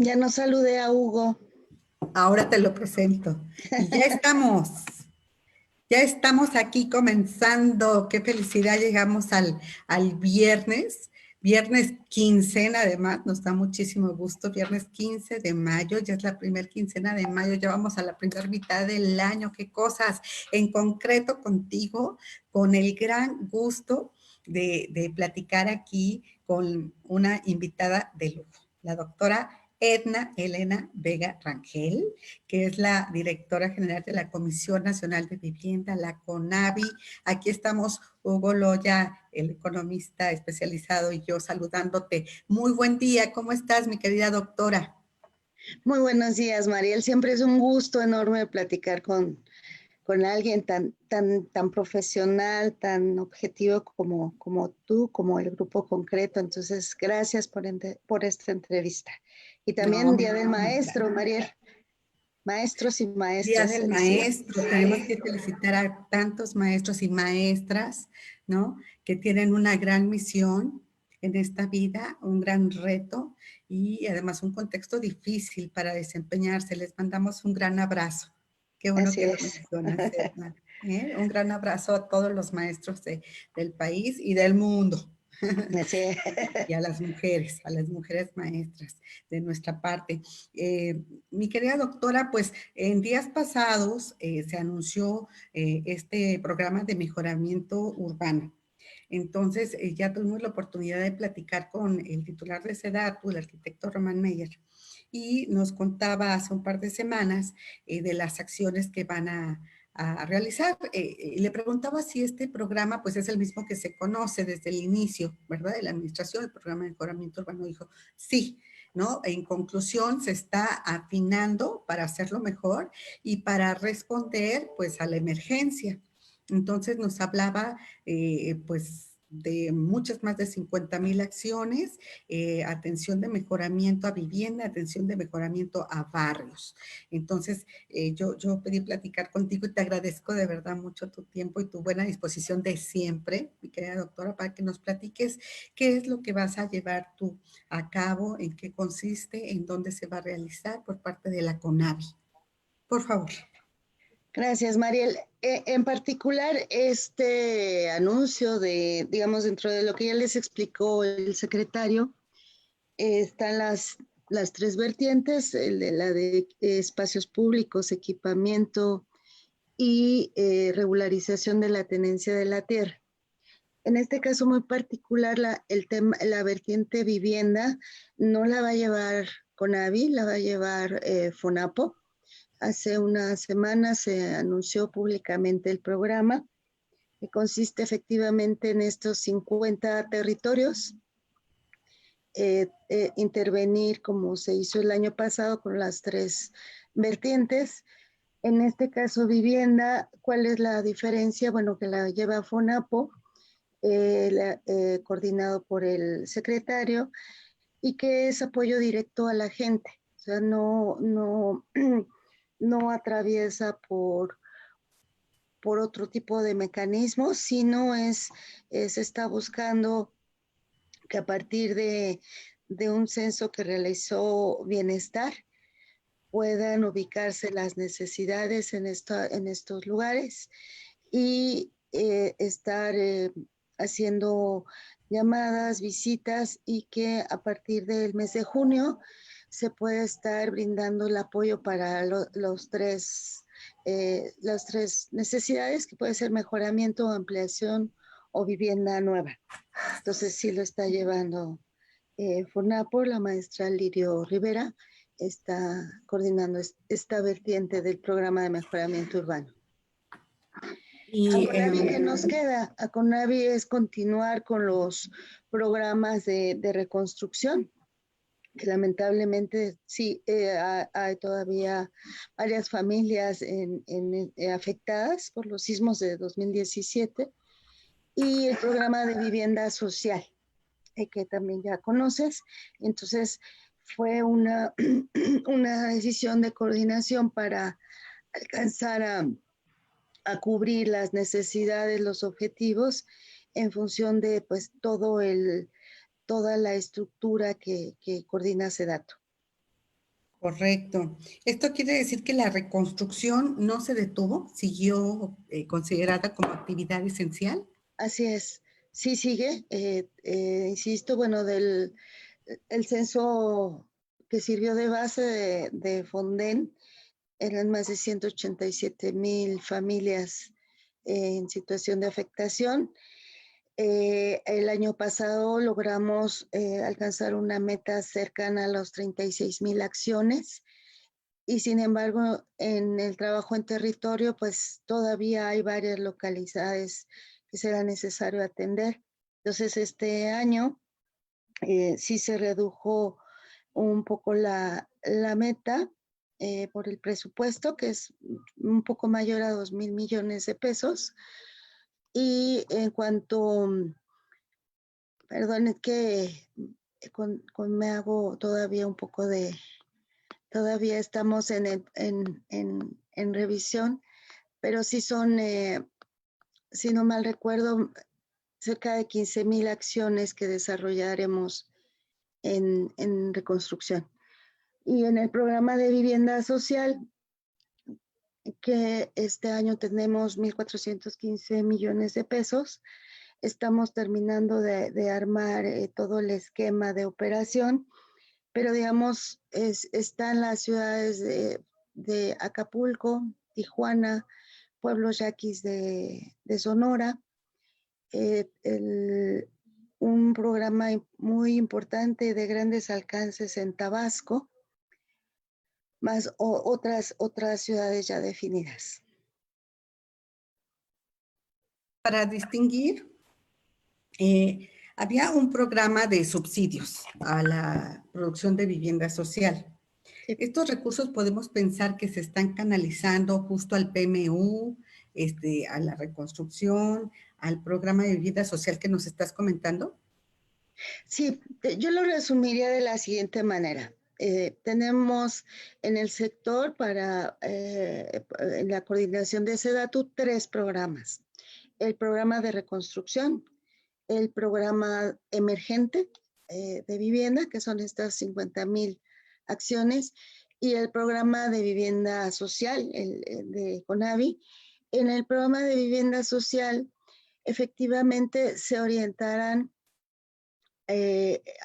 Ya no saludé a Hugo. Ahora te lo presento. Y ya estamos aquí comenzando. Qué felicidad, llegamos al viernes quincena además, nos da muchísimo gusto, viernes 15 de mayo, ya es la primera quincena de mayo, ya vamos a la primera mitad del año, qué cosas, en concreto contigo, con el gran gusto de platicar aquí con una invitada de lujo, la doctora Edna Elena Vega Rangel, que es la directora general de la Comisión Nacional de Vivienda, la CONAVI. Aquí estamos Hugo Loya, el economista especializado, y yo saludándote. Muy buen día, ¿cómo estás, mi querida doctora? Muy buenos días, Mariel. Siempre es un gusto enorme platicar con alguien tan profesional, tan objetivo como tú, como el grupo concreto. Entonces, gracias por esta entrevista. Y No, también Día del Maestro, Mariel. Maestros y Día maestras, del felicidades. Maestro, tenemos que felicitar a tantos maestros y maestras, ¿no? Que tienen una gran misión en esta vida, un gran reto y además un contexto difícil para desempeñarse. Les mandamos un gran abrazo. Qué bueno Así que lo es. mencionas, Edna, ¿eh? Un gran abrazo a todos los maestros del país y del mundo. Así es. Y a las mujeres maestras de nuestra parte. Mi querida doctora, pues en días pasados se anunció este programa de mejoramiento urbano. Entonces, ya tuvimos la oportunidad de platicar con el titular de SEDATU, el arquitecto Román Meyer, y nos contaba hace un par de semanas de las acciones que van a realizar. Le preguntaba si este programa pues es el mismo que se conoce desde el inicio, ¿verdad? De la administración, el programa de mejoramiento urbano. Dijo, sí, ¿no? En conclusión, se está afinando para hacerlo mejor y para responder pues a la emergencia. Entonces nos hablaba pues de muchas más de 50,000 acciones, atención de mejoramiento a vivienda, atención de mejoramiento a barrios. Entonces, yo pedí platicar contigo y te agradezco de verdad mucho tu tiempo y tu buena disposición de siempre, mi querida doctora, para que nos platiques qué es lo que vas a llevar tú a cabo, en qué consiste, en dónde se va a realizar por parte de la CONAVI. Por favor. Gracias, Mariel. En particular, este anuncio digamos, dentro de lo que ya les explicó el secretario, están las tres vertientes, la de espacios públicos, equipamiento y regularización de la tenencia de la tierra. En este caso muy particular, la vertiente vivienda no la va a llevar CONAVI, la va a llevar FONAPO. Hace unas semanas se anunció públicamente el programa, que consiste efectivamente en estos 50 territorios, intervenir como se hizo el año pasado con las tres vertientes. En este caso, vivienda, ¿cuál es la diferencia? Bueno, que la lleva FONAPO, coordinado por el secretario, y que es apoyo directo a la gente. O sea, no atraviesa por otro tipo de mecanismos, sino se está buscando que a partir de un censo que realizó Bienestar puedan ubicarse las necesidades en estos lugares y estar haciendo llamadas, visitas y que a partir del mes de junio se pueda estar brindando el apoyo para las tres necesidades, que puede ser mejoramiento, ampliación o vivienda nueva. Entonces sí lo está llevando FONAPO, la maestra Lirio Rivera está coordinando esta vertiente del programa de mejoramiento urbano. A Y CONAVI, ¿qué nos queda? A CONAVI es continuar con los programas de reconstrucción, que lamentablemente sí hay todavía varias familias afectadas por los sismos de 2017, y el programa de vivienda social, que también ya conoces. Entonces fue una decisión de coordinación para alcanzar a cubrir las necesidades, los objetivos, en función de pues toda la estructura que coordina SEDATU. Correcto. Esto quiere decir que la reconstrucción no se detuvo, siguió considerada como actividad esencial. Así es, sí sigue, insisto, bueno, el censo que sirvió de base de Fonden, eran más de 187,000 familias en situación de afectación. El año pasado logramos alcanzar una meta cercana a los 36,000 acciones y sin embargo en el trabajo en territorio pues todavía hay varias localidades que será necesario atender. Entonces este año sí se redujo un poco la meta por el presupuesto, que es un poco mayor a 2,000 millones de pesos. Y en cuanto, perdón, es que me hago todavía un poco todavía estamos en revisión, pero sí son, si no mal recuerdo, cerca de 15,000 acciones que desarrollaremos en reconstrucción. Y en el programa de vivienda social, que este año tenemos 1,415 millones de pesos, estamos terminando de armar todo el esquema de operación, pero digamos, están las ciudades de Acapulco, Tijuana, pueblos yaquis de Sonora, un programa muy importante de grandes alcances en Tabasco, más otras ciudades ya definidas. Para distinguir, había un programa de subsidios a la producción de vivienda social. Sí. Estos recursos podemos pensar que se están canalizando justo al PMU, a la reconstrucción, al programa de vivienda social que nos estás comentando. Sí, yo lo resumiría de la siguiente manera. Tenemos en el sector en la coordinación de SEDATU 3 programas. El programa de reconstrucción, el programa emergente de vivienda, que son estas 50,000 acciones, y el programa de vivienda social, el de CONAVI. En el programa de vivienda social, efectivamente se orientarán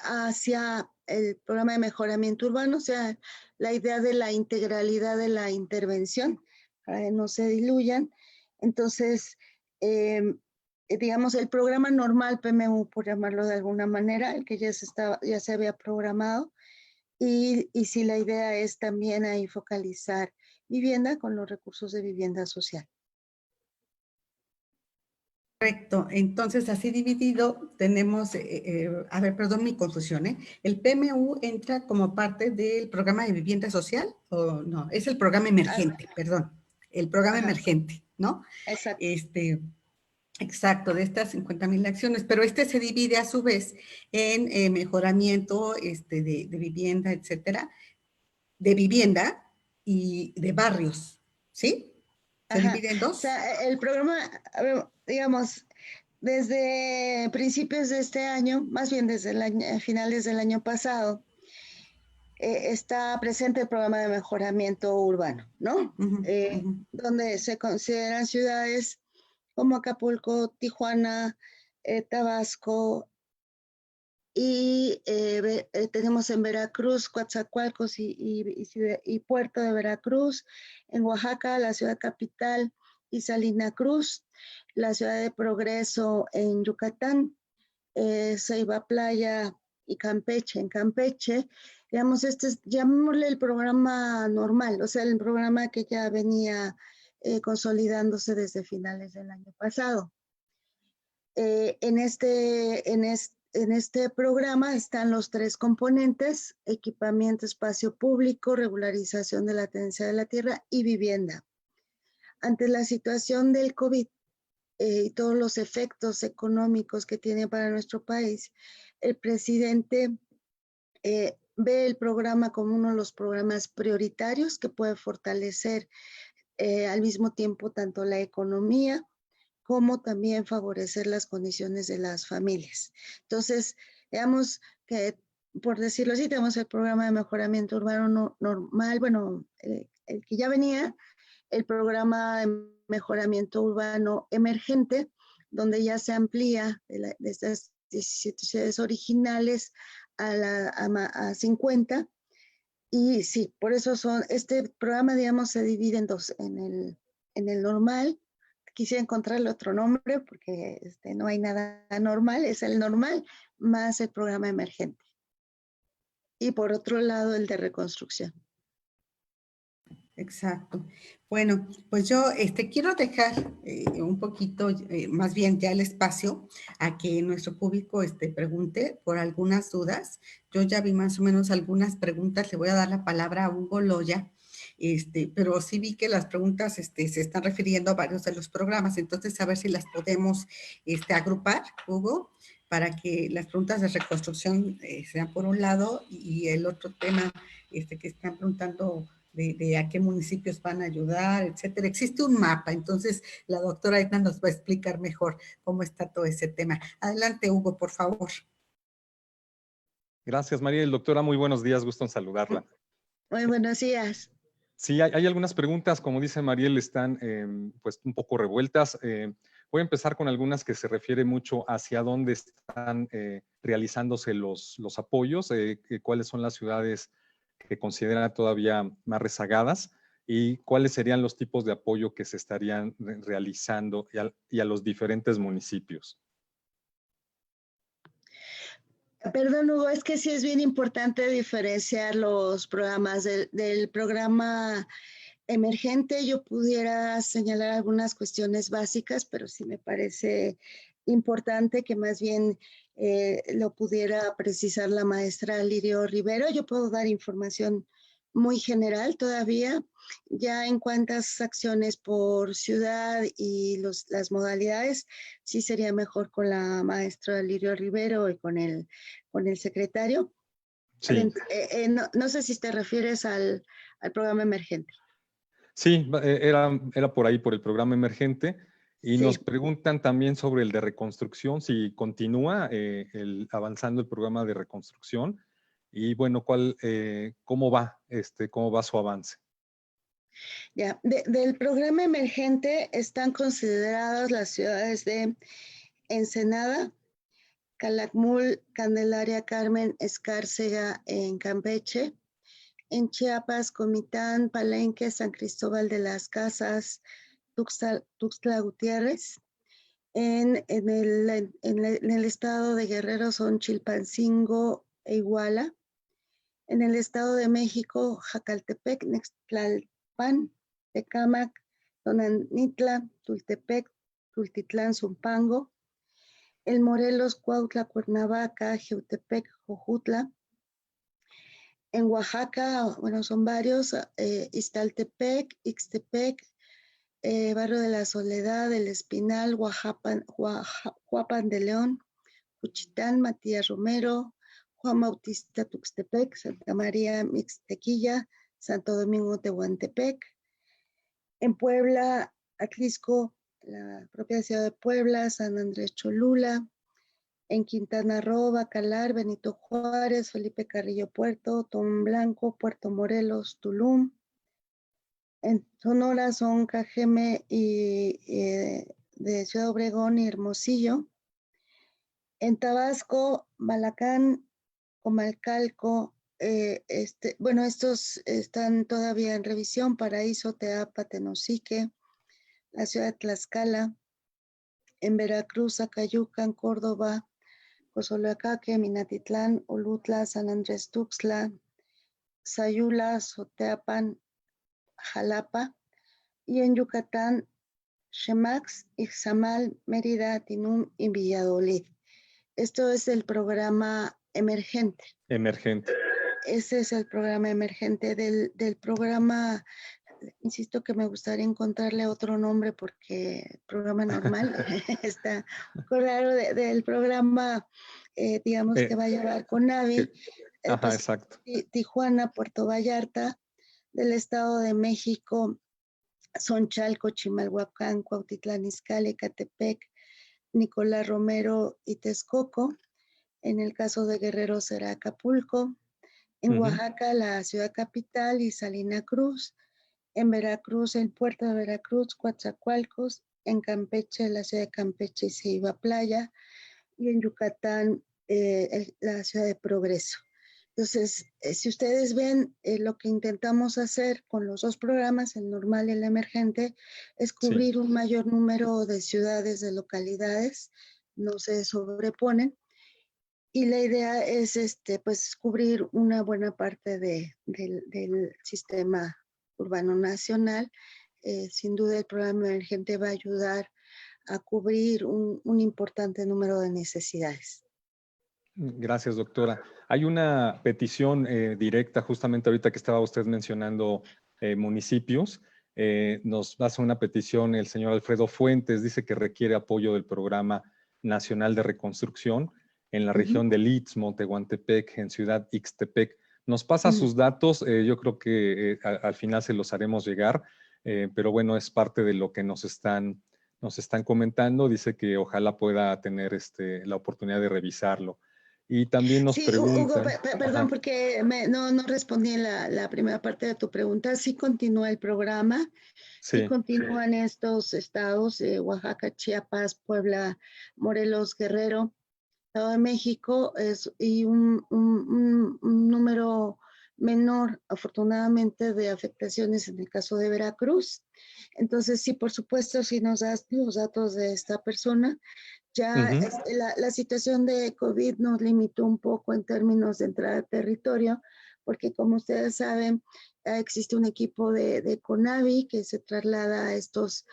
hacia el programa de mejoramiento urbano, o sea, la idea de la integralidad de la intervención, para que no se diluyan. Entonces, digamos, el programa normal PMU, por llamarlo de alguna manera, el que ya se había programado, y si la idea es también ahí focalizar vivienda con los recursos de vivienda social. Correcto. Entonces, así dividido, tenemos, a ver, perdón mi confusión, ¿eh? ¿El PMU entra como parte del programa de vivienda social o no? Es el programa emergente, perdón, el programa Ajá, emergente, ¿no? exacto. Exacto, de estas 50,000 acciones, pero se divide a su vez en mejoramiento de vivienda, etcétera, de vivienda y de barrios, ¿sí? Se Ajá. divide en O dos. sea, el programa, a ver, digamos, desde principios de este año, más bien desde finales del año pasado, está presente el programa de mejoramiento urbano, ¿no? Ujú, ujú. Donde se consideran ciudades como Acapulco, Tijuana, Tabasco, y tenemos en Veracruz, Coatzacoalcos y Puerto de Veracruz, en Oaxaca, la ciudad capital y Salina Cruz, la ciudad de Progreso en Yucatán, Ceiba Playa y Campeche. En Campeche, digamos, llamémosle el programa normal, o sea, el programa que ya venía consolidándose desde finales del año pasado. En este programa están los 3 componentes: equipamiento, espacio público, regularización de la tenencia de la tierra y vivienda. Ante la situación del COVID y todos los efectos económicos que tiene para nuestro país, el presidente ve el programa como uno de los programas prioritarios que puede fortalecer al mismo tiempo tanto la economía como también favorecer las condiciones de las familias. Entonces, veamos que por decirlo así, tenemos el programa de mejoramiento urbano normal, bueno, el que ya venía, el programa de mejoramiento urbano emergente, donde ya se amplía de estas 17 ciudades originales a 50. Y sí, por eso este programa, digamos, se divide en dos, en el normal. Quisiera encontrarle otro nombre porque no hay nada normal, es el normal más el programa emergente. Y por otro lado, el de reconstrucción. Exacto. Bueno, pues yo quiero dejar un poquito, más bien ya el espacio a que nuestro público pregunte por algunas dudas. Yo ya vi más o menos algunas preguntas. Le voy a dar la palabra a Hugo Loya, pero sí vi que las preguntas se están refiriendo a varios de los programas. Entonces, a ver si las podemos agrupar, Hugo, para que las preguntas de reconstrucción sean por un lado y el otro tema que están preguntando de a qué municipios van a ayudar, etcétera. Existe un mapa, entonces la doctora Edna nos va a explicar mejor cómo está todo ese tema. Adelante, Hugo, por favor. Gracias, María. Doctora, muy buenos días, gusto en saludarla. Muy buenos días. Sí, hay algunas preguntas, como dice Mariel, están pues un poco revueltas. Voy a empezar con algunas que se refieren mucho hacia dónde están realizándose los apoyos, cuáles son las ciudades que consideran todavía más rezagadas y cuáles serían los tipos de apoyo que se estarían realizando y a los diferentes municipios. Perdón, Hugo, es que sí es bien importante diferenciar los programas del programa emergente. Yo pudiera señalar algunas cuestiones básicas, pero sí me parece importante que más bien lo pudiera precisar la maestra Lirio Rivero. Yo puedo dar información muy general todavía, ya en cuántas acciones por ciudad y las modalidades, sí sería mejor con la maestra Lirio Rivero y con el secretario. Sí. No sé si te refieres al programa emergente. Sí, era por ahí, por el programa emergente. Y sí. Nos preguntan también sobre el de reconstrucción, si continúa avanzando el programa de reconstrucción y bueno, cómo va su avance. Ya, del programa emergente están consideradas las ciudades de Ensenada, Calakmul, Candelaria, Carmen, Escárcega en Campeche, en Chiapas, Comitán, Palenque, San Cristóbal de las Casas, Tuxtla Gutiérrez. En el estado de Guerrero son Chilpancingo e Iguala. En el estado de México, Jacaltepec, Nextlalpan, Tecámac, Tonanitla, Tultepec, Tultitlán, Zumpango. En Morelos, Cuautla, Cuernavaca, Jeutepec, Jojutla. En Oaxaca, bueno, son varios, Iztaltepec, Ixtepec, Barrio de la Soledad, El Espinal, Huapan de León, Juchitán, Matías Romero, Juan Bautista Tuxtepec, Santa María Mixtequilla, Santo Domingo Tehuantepec. En Puebla, Atlisco, la propia ciudad de Puebla, San Andrés Cholula. En Quintana Roo, Bacalar, Benito Juárez, Felipe Carrillo Puerto, Tom Blanco, Puerto Morelos, Tulum. En Sonora son Cajeme y de Ciudad Obregón y Hermosillo. En Tabasco, Malacán, Comalcalco, bueno, estos están todavía en revisión, Paraíso, Teapa, Tenosique, la ciudad de Tlaxcala, en Veracruz, Acayucan, Córdoba, Cozolacaque, Minatitlán, Olutla, San Andrés Tuxtla, Sayula, Soteapan, Jalapa, y en Yucatán, Xemax, Ixamal, Mérida, Tinum y Valladolid. Esto es el programa emergente. Emergente. Ese es el programa emergente del programa. Insisto que me gustaría encontrarle otro nombre porque el programa normal está un poco raro del programa, digamos, que va a llevar CONAVI. Ajá, Pues, exacto. Tijuana, Puerto Vallarta, del Estado de México, son Chalco, Chimalhuacán, Cuautitlán Izcalli, Ecatepec, Nicolás Romero y Texcoco. En el caso de Guerrero será Acapulco. En Oaxaca, la ciudad capital y Salina Cruz. En Veracruz, el puerto de Veracruz, Coatzacoalcos. En Campeche, la ciudad de Campeche y Ceiba Playa. Y en Yucatán, la ciudad de Progreso. Entonces, si ustedes ven, lo que intentamos hacer con los dos programas, el normal y el emergente, es cubrir un mayor número de ciudades, de localidades, no se sobreponen. Y la idea es pues, cubrir una buena parte del sistema urbano nacional. Sin duda, el programa emergente va a ayudar a cubrir un importante número de necesidades. Gracias, doctora. Hay una petición directa, justamente ahorita que estaba usted mencionando municipios. Nos hace una petición el señor Alfredo Fuentes, dice que requiere apoyo del Programa Nacional de Reconstrucción en la región del Istmo, Tehuantepec, en Ciudad Ixtepec. Nos pasa sus datos, yo creo que al final se los haremos llegar, pero bueno, es parte de lo que nos están comentando. Dice que ojalá pueda tener la oportunidad de revisarlo. Y también nos preguntan... Hugo, perdón porque no respondí en la primera parte de tu pregunta. Sí continúa el programa, sí continúan estos estados, Oaxaca, Chiapas, Puebla, Morelos, Guerrero, Estado de México, y un número menor, afortunadamente, de afectaciones en el caso de Veracruz. Entonces, sí, por supuesto, si nos das los datos de esta persona, ya la situación de COVID nos limitó un poco en términos de entrada a territorio, porque como ustedes saben, existe un equipo de CONAVI que se traslada a estos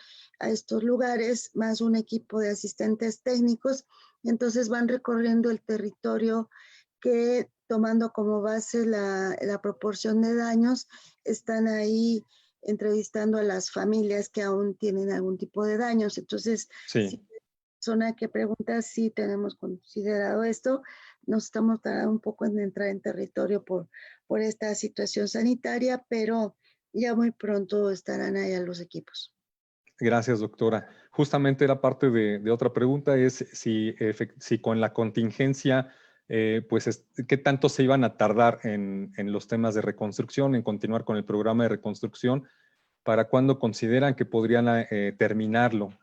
lugares, más un equipo de asistentes técnicos. Entonces van recorriendo el territorio que, tomando como base la proporción de daños, están ahí entrevistando a las familias que aún tienen algún tipo de daños. Entonces, si persona que pregunta si tenemos considerado esto, nos estamos tardando un poco en entrar en territorio por esta situación sanitaria, pero ya muy pronto estarán allá los equipos. Gracias, doctora. Justamente era parte de otra pregunta, es si con la contingencia, pues, ¿qué tanto se iban a tardar en los temas de reconstrucción, en continuar con el programa de reconstrucción? ¿Para cuándo consideran que podrían terminarlo?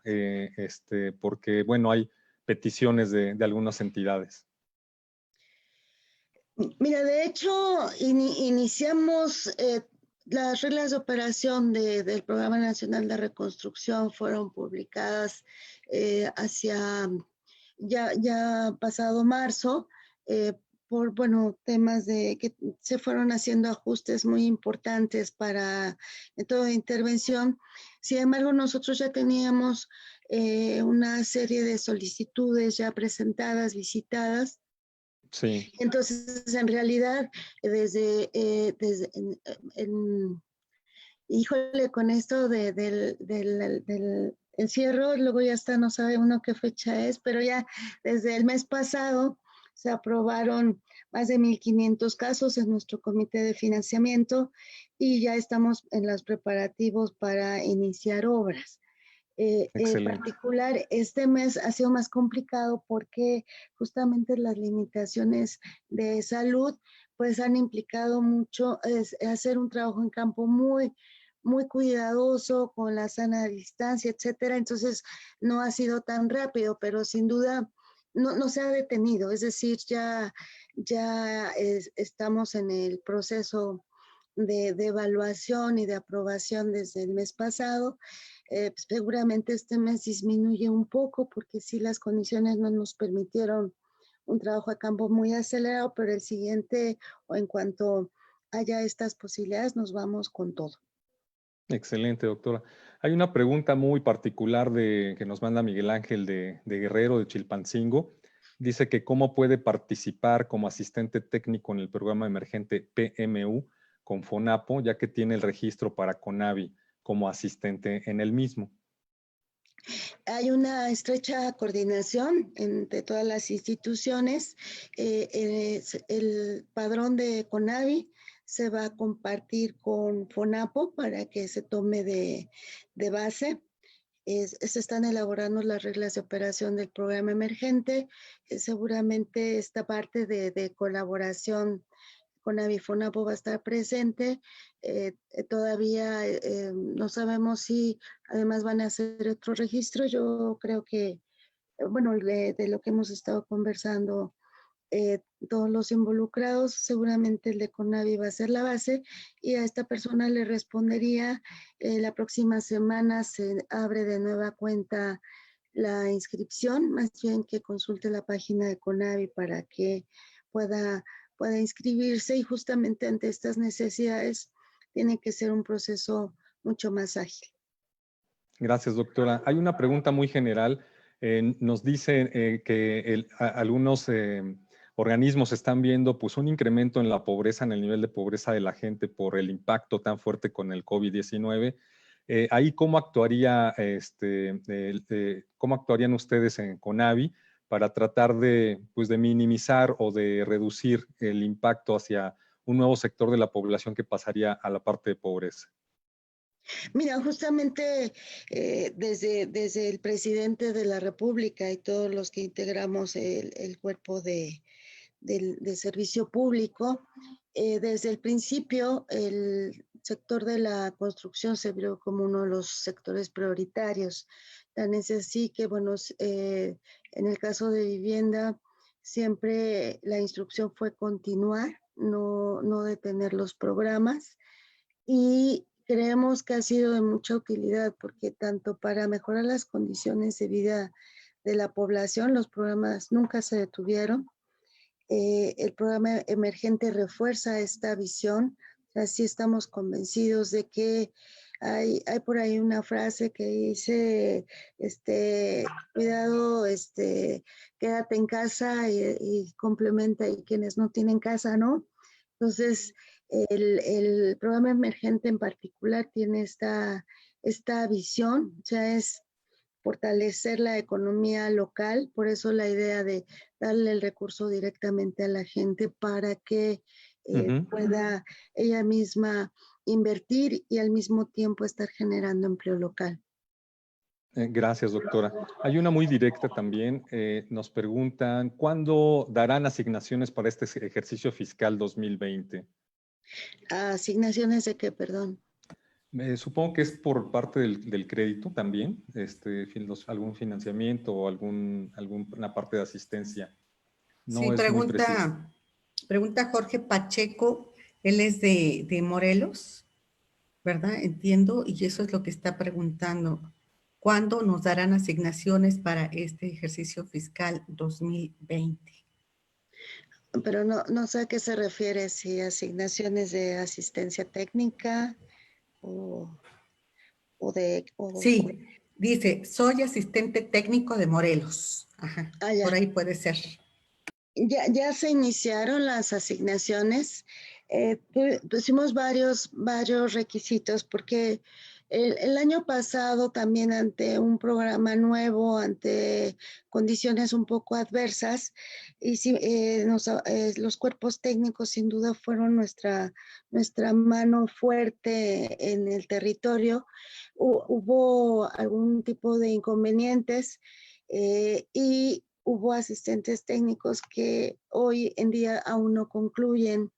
Porque, bueno, hay peticiones de algunas entidades. Mira, de hecho, iniciamos las reglas de operación del Programa Nacional de Reconstrucción fueron publicadas hacia ya pasado marzo, por, bueno, temas de que se fueron haciendo ajustes muy importantes para método de intervención. Sin embargo, nosotros ya teníamos una serie de solicitudes ya presentadas, visitadas. Sí. Entonces, en realidad, desde híjole, con esto del encierro, luego ya está, no sabe uno qué fecha es, pero ya desde el mes pasado se aprobaron más de 1,500 casos en nuestro comité de financiamiento y ya estamos en los preparativos para iniciar obras. En particular, este mes ha sido más complicado porque justamente las limitaciones de salud pues han implicado mucho hacer un trabajo en campo muy cuidadoso, con la sana distancia, etcétera. Entonces, no ha sido tan rápido, pero sin duda no se ha detenido. Es decir, ya estamos en el proceso de evaluación y de aprobación desde el mes pasado. Pues seguramente este mes disminuye un poco porque sí las condiciones no nos permitieron un trabajo a campo muy acelerado, pero el siguiente, o en cuanto haya estas posibilidades, nos vamos con todo. Excelente, doctora. Hay una pregunta muy particular que nos manda Miguel Ángel de Guerrero, de Chilpancingo. Dice que cómo puede participar como asistente técnico en el programa emergente PMU con FONAPO, ya que tiene el registro para CONAVI como asistente en el mismo. Hay una estrecha coordinación entre todas las instituciones. El padrón de CONAVI se va a compartir con FONAPO para que se tome de base. Se están elaborando las reglas de operación del programa emergente. Seguramente esta parte de colaboración con Avifonabo va a estar presente. Todavía no sabemos si además van a hacer otro registro. Yo creo que, bueno, de lo que hemos estado conversando, todos los involucrados, seguramente el de CONAVI va a ser la base y a esta persona le respondería, la próxima semana se abre de nueva cuenta la inscripción, más bien que consulte la página de CONAVI para que pueda, pueda inscribirse, y justamente ante estas necesidades tiene que ser un proceso mucho más ágil. Gracias, doctora. Hay una pregunta muy general. Nos dice que algunos organismos están viendo pues, un incremento en la pobreza, en el nivel de pobreza de la gente por el impacto tan fuerte con el COVID-19. Ahí, ¿cómo cómo actuarían ustedes en CONAVI para tratar pues, de minimizar o de reducir el impacto hacia un nuevo sector de la población que pasaría a la parte de pobreza? Mira, justamente desde el presidente de la República y todos los que integramos el cuerpo del servicio público, desde el principio el sector de la construcción se vio como uno de los sectores prioritarios. Tan es así que, bueno, en el caso de vivienda, siempre la instrucción fue continuar, no detener los programas, y creemos que ha sido de mucha utilidad porque tanto para mejorar las condiciones de vida de la población, los programas nunca se detuvieron. El programa emergente refuerza esta visión. Así estamos convencidos de que hay por ahí una frase que dice, cuidado, quédate en casa, y complementa, y quienes no tienen casa, ¿no? Entonces, el programa emergente en particular tiene esta visión, o sea, es fortalecer la economía local, por eso la idea de darle el recurso directamente a la gente para que pueda ella misma invertir y al mismo tiempo estar generando empleo local. Gracias, doctora. Hay una muy directa también. Nos preguntan, ¿cuándo darán asignaciones para este ejercicio fiscal 2020? ¿Asignaciones de qué, perdón? Supongo que es por parte del crédito también, algún financiamiento o alguna parte de asistencia. No Sí, es muy preciso. pregunta Jorge Pacheco, él es de Morelos, ¿verdad? Entiendo, y eso es lo que está preguntando. ¿Cuándo nos darán asignaciones para este ejercicio fiscal 2020? Pero no sé a qué se refiere, si asignaciones de asistencia técnica o, o de... Sí, dice, soy asistente técnico de Morelos. Ajá, Ya. por ahí puede ser. Ya se iniciaron las asignaciones. Pusimos varios requisitos porque el año pasado también, ante un programa nuevo, ante condiciones un poco adversas, y sí, los cuerpos técnicos sin duda fueron nuestra mano fuerte en el territorio. Hubo algún tipo de inconvenientes, y hubo asistentes técnicos que hoy en día aún no concluyen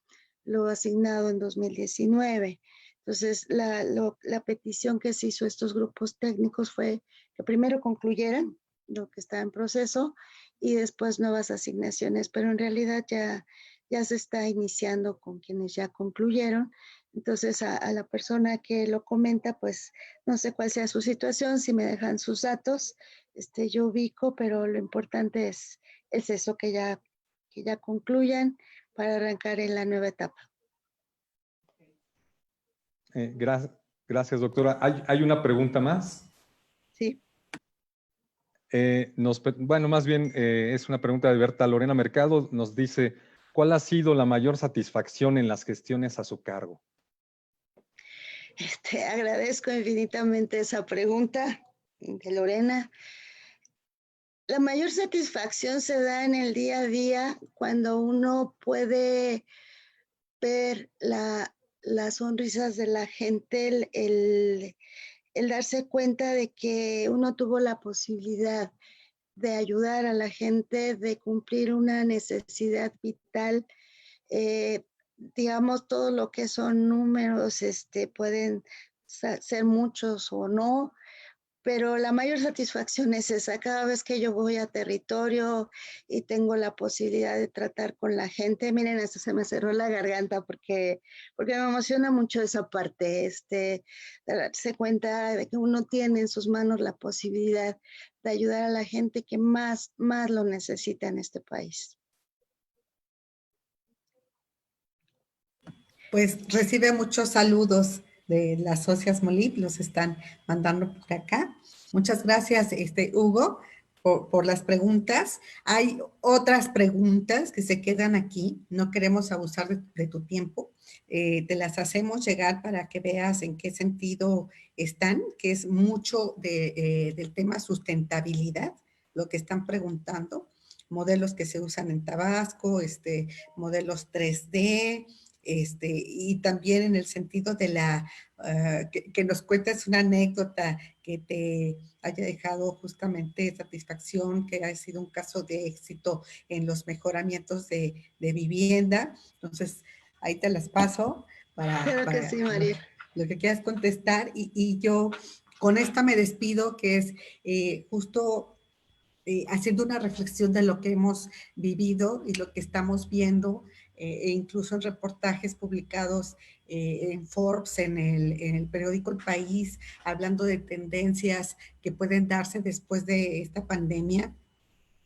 lo asignado en 2019. Entonces, la petición que se hizo a estos grupos técnicos fue que primero concluyeran lo que está en proceso y después nuevas asignaciones, pero en realidad ya se está iniciando con quienes ya concluyeron. Entonces, a la persona que lo comenta, pues no sé cuál sea su situación, si me dejan sus datos, yo ubico, pero lo importante es eso, que ya concluyan para arrancar en la nueva etapa. Gracias, doctora. ¿Hay una pregunta más? Sí. Bueno, más bien es una pregunta de Berta Lorena Mercado. Nos dice, ¿cuál ha sido la mayor satisfacción en las gestiones a su cargo? Agradezco infinitamente esa pregunta de Lorena. La mayor satisfacción se da en el día a día cuando uno puede ver las sonrisas de la gente, el darse cuenta de que uno tuvo la posibilidad de ayudar a la gente, de cumplir una necesidad vital. eh, digamos, todo lo que son números, pueden ser muchos o no, pero la mayor satisfacción es esa. Cada vez que yo voy a territorio y tengo la posibilidad de tratar con la gente, miren, hasta se me cerró la garganta porque me emociona mucho esa parte, de darse cuenta de que uno tiene en sus manos la posibilidad de ayudar a la gente que más lo necesita en este país. Pues recibe muchos saludos de las socias Molip, los están mandando por acá. Muchas gracias, Hugo, por las preguntas. Hay otras preguntas que se quedan aquí, no queremos abusar de tu tiempo. Te las hacemos llegar para que veas en qué sentido están, que es mucho del tema sustentabilidad, lo que están preguntando, modelos que se usan en Tabasco, modelos 3D, y también en el sentido de que nos cuentes una anécdota que te haya dejado justamente satisfacción, que haya sido un caso de éxito en los mejoramientos de vivienda. Entonces, ahí te las paso Claro que para sí, María. lo que quieras contestar. Y yo con esta me despido, que es justo haciendo una reflexión de lo que hemos vivido y lo que estamos viendo, e incluso en reportajes publicados en Forbes, en el periódico El País, hablando de tendencias que pueden darse después de esta pandemia,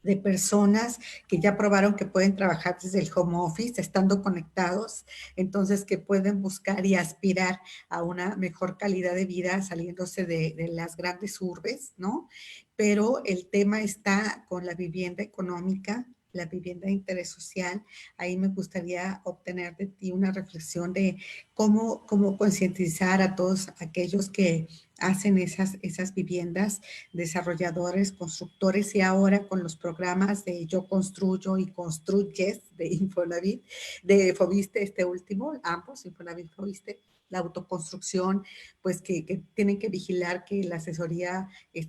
de personas que ya probaron que pueden trabajar desde el home office, estando conectados, entonces que pueden buscar y aspirar a una mejor calidad de vida saliéndose de las grandes urbes, ¿no? Pero el tema está con la vivienda económica, la vivienda de interés social. Ahí me gustaría obtener de ti una reflexión de cómo concientizar a todos aquellos que hacen esas viviendas, desarrolladores, constructores, y ahora con los programas de Yo Construyo y Construyes de Infonavit, de Fobiste, último, ambos, Infonavit, Fobiste, la autoconstrucción, pues que tienen que vigilar que la asesoría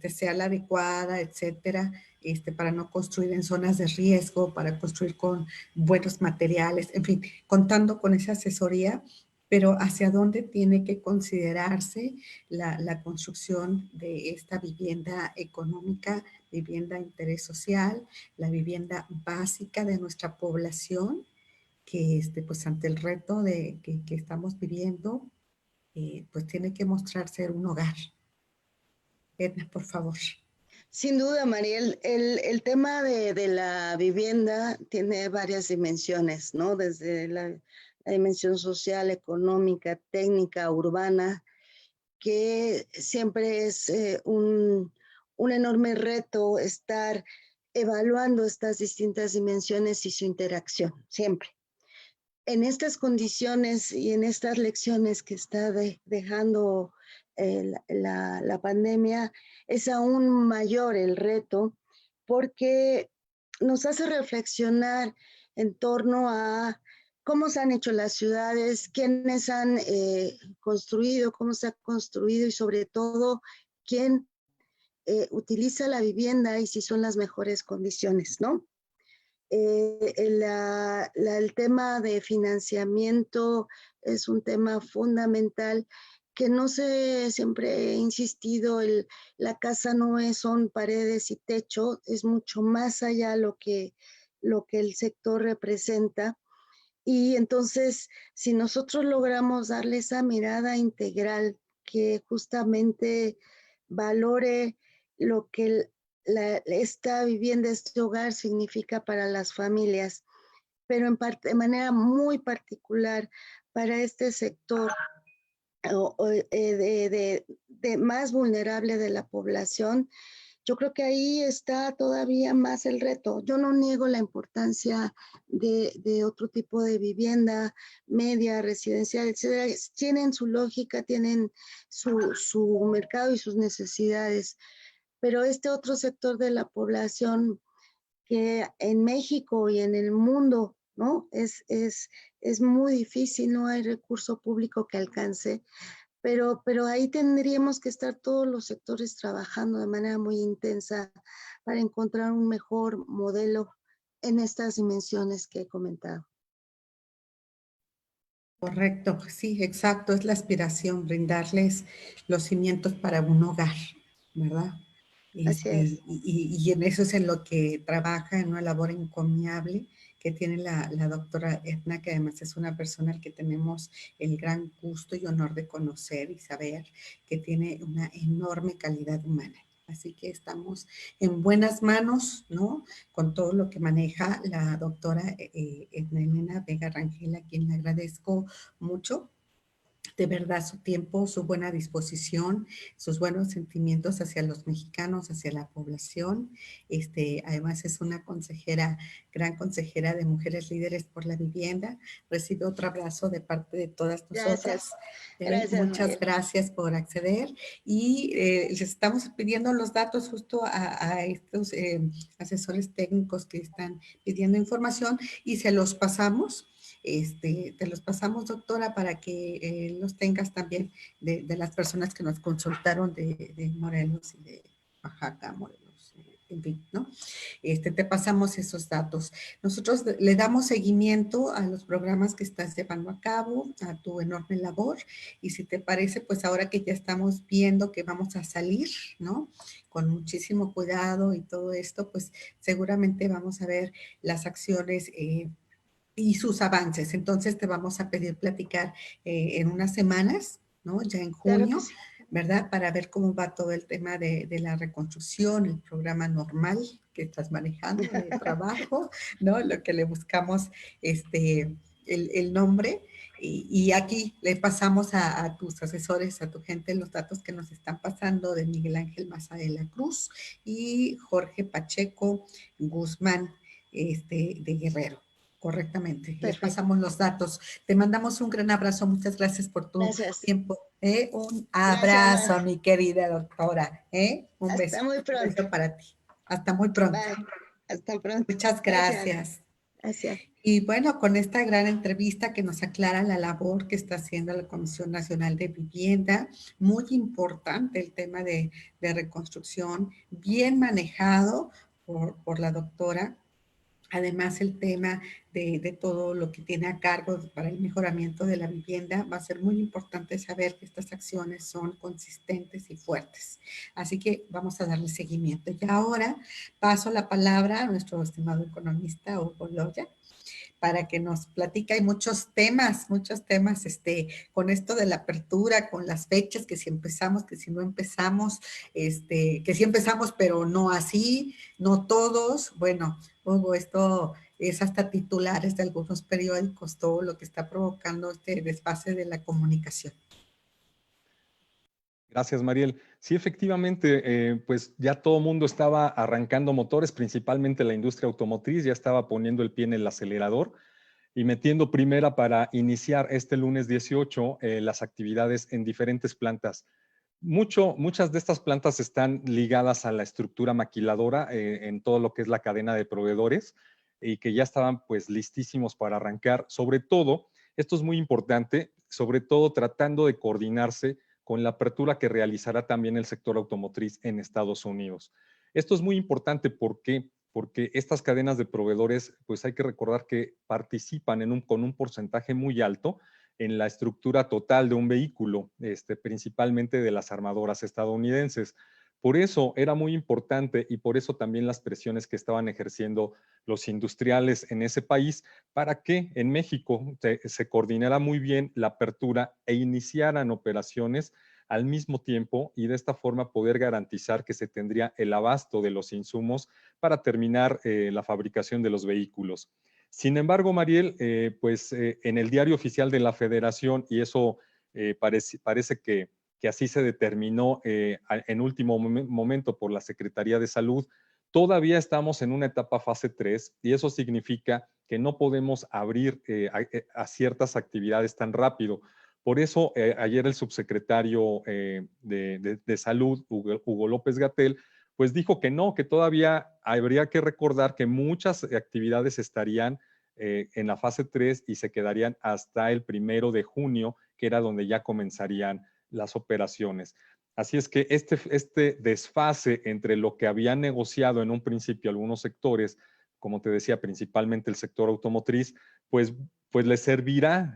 sea la adecuada, etcétera, para no construir en zonas de riesgo, para construir con buenos materiales, en fin, contando con esa asesoría, pero hacia dónde tiene que considerarse la construcción de esta vivienda económica, vivienda de interés social, la vivienda básica de nuestra población, que pues ante el reto que estamos viviendo, pues tiene que mostrar ser un hogar. Edna, por favor. Sin duda, Mariel, el tema de la vivienda tiene varias dimensiones, ¿no? Desde la dimensión social, económica, técnica, urbana, que siempre es un enorme reto estar evaluando estas distintas dimensiones y su interacción, siempre. En estas condiciones y en estas lecciones que está dejando la pandemia, es aún mayor el reto porque nos hace reflexionar en torno a cómo se han hecho las ciudades, quiénes han construido, cómo se ha construido y sobre todo quién utiliza la vivienda y si son las mejores condiciones, ¿no? El tema de financiamiento es un tema fundamental que no sé, siempre he insistido, la casa no son paredes y techo, es mucho más allá lo que el sector representa. Y entonces, si nosotros logramos darle esa mirada integral que justamente valore lo que esta vivienda, este hogar significa para las familias, pero de manera muy particular para este sector de más vulnerable de la población, yo creo que ahí está todavía más el reto. Yo no niego la importancia de otro tipo de vivienda media, residencial, etcétera. Tienen su lógica, tienen su mercado y sus necesidades, pero este otro sector de la población que en México y en el mundo, ¿no? Es muy difícil, no hay recurso público que alcance pero ahí tendríamos que estar todos los sectores trabajando de manera muy intensa para encontrar un mejor modelo en estas dimensiones que he comentado. Correcto, sí, exacto, es la aspiración, brindarles los cimientos para un hogar, ¿verdad? Así es. Y en eso es en lo que trabaja, en una labor encomiable que tiene la doctora Edna, que además es una persona que tenemos el gran gusto y honor de conocer y saber que tiene una enorme calidad humana. Así que estamos en buenas manos, ¿no? Con todo lo que maneja la doctora Edna Elena Vega Rangel, a quien le agradezco mucho de verdad su tiempo, su buena disposición, sus buenos sentimientos hacia los mexicanos, hacia la población. Además es una consejera, gran consejera de Mujeres Líderes por la Vivienda. Recibe otro abrazo de parte de todas nosotras. Gracias. Gracias, Muchas Mariel. gracias por acceder y les estamos pidiendo los datos justo a estos asesores técnicos que están pidiendo información y se los pasamos. Te los pasamos, doctora, para que los tengas también de las personas que nos consultaron de Morelos y de Oaxaca, Morelos, en fin, ¿no? Te pasamos esos datos. Nosotros le damos seguimiento a los programas que estás llevando a cabo, a tu enorme labor, y si te parece, pues ahora que ya estamos viendo que vamos a salir, ¿no? Con muchísimo cuidado y todo esto, pues seguramente vamos a ver las acciones y sus avances. Entonces te vamos a pedir platicar en unas semanas, ¿no? Ya en Claro que junio, sí. ¿verdad? Para ver cómo va todo el tema de la reconstrucción, el programa normal que estás manejando de trabajo, ¿no? Lo que le buscamos, el nombre. Y aquí le pasamos a tus asesores, a tu gente, los datos que nos están pasando de Miguel Ángel Maza de la Cruz y Jorge Pacheco Guzmán, de Guerrero. Correctamente, les Perfecto. pasamos los datos. Te mandamos un gran abrazo, muchas gracias por tu Gracias. tiempo. Un Gracias, Mar. abrazo, mi querida doctora. Un Hasta muy pronto. beso para ti. Hasta muy pronto. Bye. Hasta pronto. Muchas Gracias. gracias. Gracias. Y bueno, con esta gran entrevista que nos aclara la labor que está haciendo la Comisión Nacional de Vivienda, muy importante el tema de reconstrucción, bien manejado por la doctora. Además, el tema de todo lo que tiene a cargo para el mejoramiento de la vivienda, va a ser muy importante saber que estas acciones son consistentes y fuertes. Así que vamos a darle seguimiento. Y ahora paso la palabra a nuestro estimado economista Hugo Loya para que nos platique. Hay muchos temas, con esto de la apertura, con las fechas, que si empezamos, que si no empezamos, que si empezamos, pero no así, no todos. Bueno, Hugo, esto es hasta titulares de algunos periódicos, todo lo que está provocando este desfase de la comunicación. Gracias, Mariel. Sí, efectivamente, pues ya todo el mundo estaba arrancando motores, principalmente la industria automotriz, ya estaba poniendo el pie en el acelerador y metiendo primera para iniciar este lunes 18 las actividades en diferentes plantas. Muchas de estas plantas están ligadas a la estructura maquiladora en todo lo que es la cadena de proveedores y que ya estaban pues listísimos para arrancar. Sobre todo, esto es muy importante, sobre todo tratando de coordinarse con la apertura que realizará también el sector automotriz en Estados Unidos. Esto es muy importante porque estas cadenas de proveedores, pues hay que recordar que participan con un porcentaje muy alto en la estructura total de un vehículo, principalmente de las armadoras estadounidenses. Por eso era muy importante y por eso también las presiones que estaban ejerciendo los industriales en ese país para que en México se coordinara muy bien la apertura e iniciaran operaciones al mismo tiempo y de esta forma poder garantizar que se tendría el abasto de los insumos para terminar la fabricación de los vehículos. Sin embargo, Mariel, en el diario oficial de la Federación, y eso parece que así se determinó en último momento por la Secretaría de Salud, todavía estamos en una etapa fase 3 y eso significa que no podemos abrir a ciertas actividades tan rápido. Por eso, ayer el subsecretario de Salud, Hugo López-Gatell, pues dijo que no, que todavía habría que recordar que muchas actividades estarían en la fase 3 y se quedarían hasta el 1 de junio, que era donde ya comenzarían las operaciones. Así es que este desfase entre lo que habían negociado en un principio algunos sectores, como te decía, principalmente el sector automotriz, pues les servirá,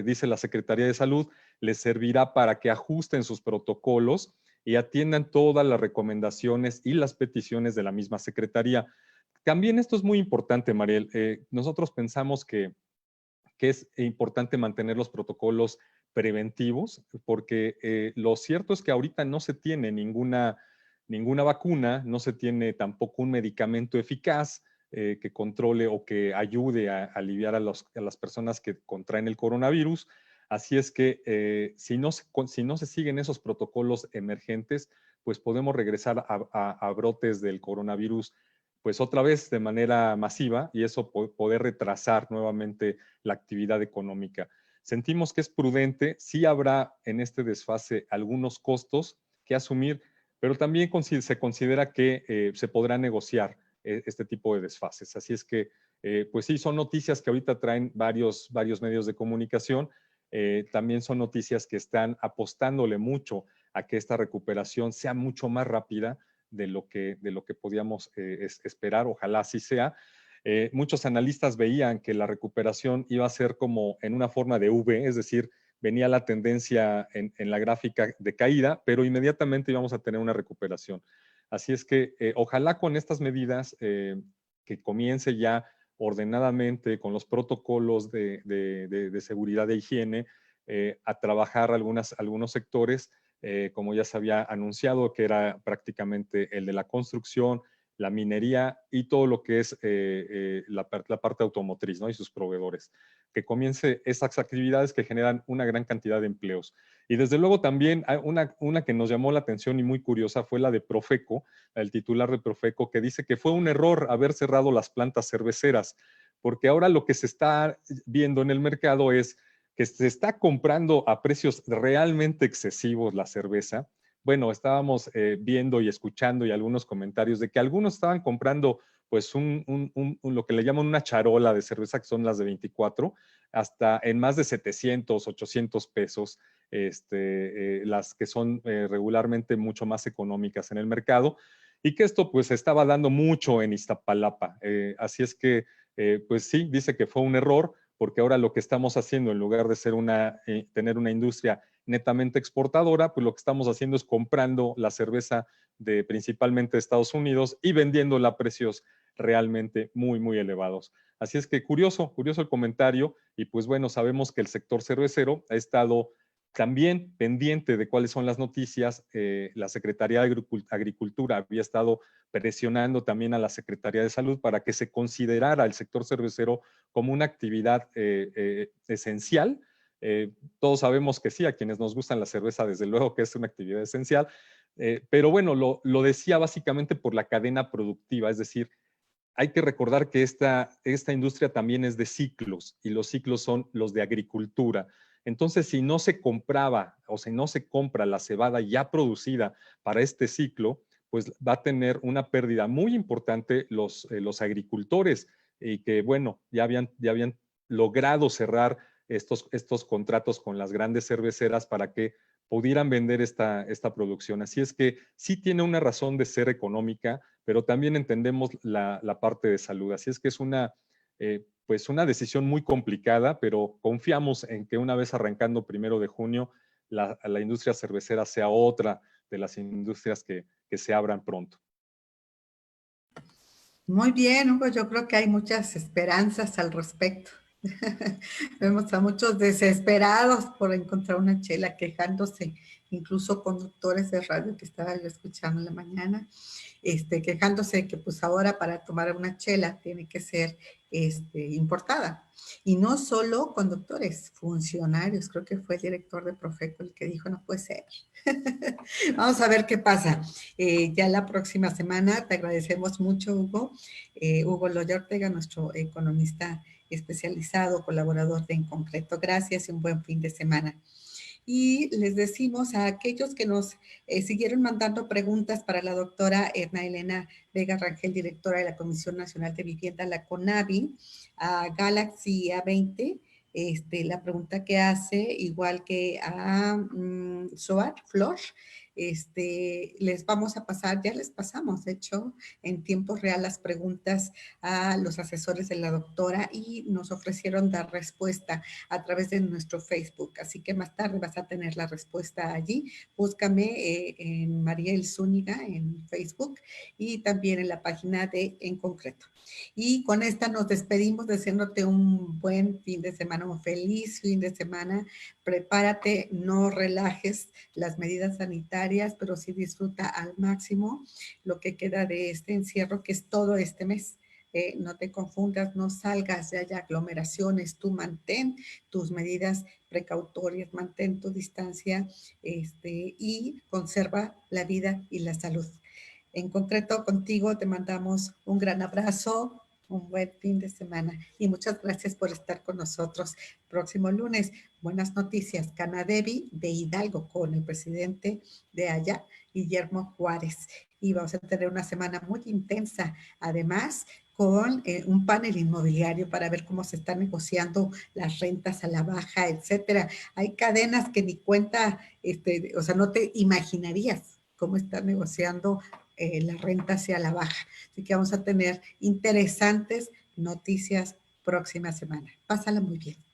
dice la Secretaría de Salud, les servirá para que ajusten sus protocolos y atiendan todas las recomendaciones y las peticiones de la misma Secretaría. También esto es muy importante, Mariel. Nosotros pensamos que es importante mantener los protocolos preventivos, porque lo cierto es que ahorita no se tiene ninguna vacuna, no se tiene tampoco un medicamento eficaz que controle o que ayude a aliviar a las personas que contraen el coronavirus. Así es que si no se siguen esos protocolos emergentes, pues podemos regresar a brotes del coronavirus pues otra vez de manera masiva y eso poder retrasar nuevamente la actividad económica. Sentimos que es prudente, sí habrá en este desfase algunos costos que asumir, pero también se considera que se podrá negociar este tipo de desfases. Así es que, pues sí, son noticias que ahorita traen varios medios de comunicación. También son noticias que están apostándole mucho a que esta recuperación sea mucho más rápida de lo que podíamos esperar. Ojalá así sea. Muchos analistas veían que la recuperación iba a ser como en una forma de V, es decir, venía la tendencia en la gráfica de caída, pero inmediatamente íbamos a tener una recuperación. Así es que ojalá con estas medidas que comience ya ordenadamente con los protocolos de seguridad de higiene a trabajar algunos sectores, como ya se había anunciado, que era prácticamente el de la construcción, la minería y todo lo que es la parte automotriz, ¿no? Y sus proveedores. Que comience esas actividades que generan una gran cantidad de empleos. Y desde luego también una que nos llamó la atención y muy curiosa fue la de Profeco, el titular de Profeco, que dice que fue un error haber cerrado las plantas cerveceras, porque ahora lo que se está viendo en el mercado es que se está comprando a precios realmente excesivos la cerveza. Bueno, estábamos viendo y escuchando y algunos comentarios de que algunos estaban comprando pues lo que le llaman una charola de cerveza, que son las de 24, hasta en más de 700, 800 pesos, las que son regularmente mucho más económicas en el mercado, y que esto pues estaba dando mucho en Iztapalapa. Así es que, pues sí, dice que fue un error, porque ahora lo que estamos haciendo, en lugar de ser tener una industria netamente exportadora, pues lo que estamos haciendo es comprando la cerveza principalmente de Estados Unidos y vendiéndola a precios realmente muy elevados. Así es que curioso el comentario, y pues bueno, sabemos que el sector cervecero ha estado también pendiente de cuáles son las noticias. La Secretaría de Agricultura había estado presionando también a la Secretaría de Salud para que se considerara el sector cervecero como una actividad esencial. Todos sabemos que sí, a quienes nos gustan la cerveza, desde luego que es una actividad esencial, pero bueno, lo decía básicamente por la cadena productiva, es decir, hay que recordar que esta industria también es de ciclos y los ciclos son los de agricultura. Entonces, si no se compraba o si no se compra la cebada ya producida para este ciclo, pues va a tener una pérdida muy importante los agricultores, y que, bueno, ya habían logrado cerrar estos contratos con las grandes cerveceras para que pudieran vender esta producción. Así es que sí tiene una razón de ser económica, pero también entendemos la parte de salud. Así es que es pues una decisión muy complicada, pero confiamos en que una vez arrancando 1 de junio, la industria cervecera sea otra de las industrias que se abran pronto. Muy bien, Hugo, yo creo que hay muchas esperanzas al respecto. Vemos a muchos desesperados por encontrar una chela, quejándose, incluso conductores de radio que estaba yo escuchando en la mañana, quejándose de que pues ahora para tomar una chela tiene que ser importada. Y no solo conductores, funcionarios, creo que fue el director de Profeco el que dijo, no puede ser. Vamos a ver qué pasa. Ya la próxima semana, te agradecemos mucho, Hugo. Hugo Loya Ortega, nuestro economista especializado, colaborador de En Concreto. Gracias y un buen fin de semana. Y les decimos a aquellos que nos siguieron mandando preguntas para la doctora Erna Elena Vega Rangel, directora de la Comisión Nacional de Vivienda, la CONAVI, a Galaxy A20, la pregunta que hace, igual que a Soar, Flor. Les vamos a pasar, ya les pasamos, de hecho, en tiempo real las preguntas a los asesores de la doctora y nos ofrecieron dar respuesta a través de nuestro Facebook. Así que más tarde vas a tener la respuesta allí. Búscame en Mariel Zúñiga en Facebook y también en la página de En Concreto. Y con esta nos despedimos deseándote un buen fin de semana, un feliz fin de semana. Prepárate, no relajes las medidas sanitarias, pero sí disfruta al máximo lo que queda de este encierro, que es todo este mes. No te confundas, no salgas de haya aglomeraciones, tú mantén tus medidas precautorias, mantén tu distancia y conserva la vida y la salud. En concreto, contigo te mandamos un gran abrazo, un buen fin de semana y muchas gracias por estar con nosotros. Próximo lunes, buenas noticias. Canadevi de Hidalgo con el presidente de allá, Guillermo Juárez. Y vamos a tener una semana muy intensa. Además, con un panel inmobiliario para ver cómo se están negociando las rentas a la baja, etcétera. Hay cadenas que ni cuenta, o sea, no te imaginarías cómo están negociando la renta hacia la baja. Así que vamos a tener interesantes noticias próxima semana. Pásala muy bien.